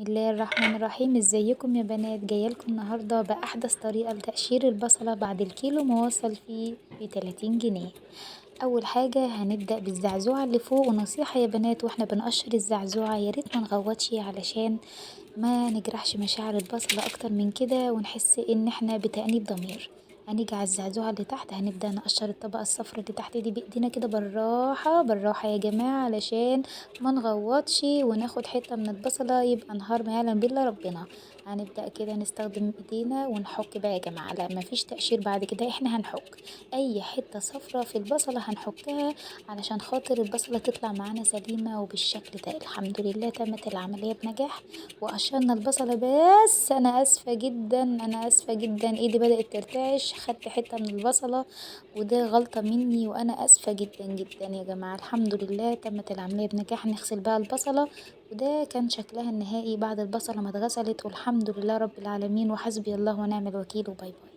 الله الرحمن الرحيم، ازيكم يا بنات؟ جايلكم النهارده بأحدث طريقة لتقشير البصلة بعد الكيلو ما وصل فيه ب30 جنيه. أول حاجة هنبدأ بالزعزوعة اللي فوق، ونصيحة يا بنات واحنا بنقشر الزعزوعة ياريت ما نغوطش علشان ما نجرحش مشاعر البصلة أكتر من كده ونحس إن احنا بتأنيب ضمير. هنيجي على الزعزوعة اللي تحت هنبدأ نقشر الطبقة الصفرا اللي تحت دي بإيدينا كده بالراحة بالراحة يا جماعة علشان ما نغوطش وناخد حتة من البصلة يبقى نهار ما يعلم بالله ربنا. هنبدأ كده نستخدم ايدينا ونحك بقى يا جماعة، لا مفيش تقشير بعد كده، احنا هنحك اي حتة صفرة في البصلة هنحكها علشان خاطر البصلة تطلع معانا سليمة وبالشكل ده. الحمد لله تمت العملية بنجاح وقشرنا البصلة. بس انا اسفة جدا انا اسفة جدا، ايدي بدأت ترتعش، خدت حتة من البصلة وده غلطة مني وانا اسفة جدا جدا يا جماعة. الحمد لله تمت العملية بنجاح. نغسل بقى البصلة، وده كان شكلها النهائي بعد البصلة ما اتغسلت، والحمد لله رب العالمين، وحسبي الله ونعم الوكيل، وباي باي.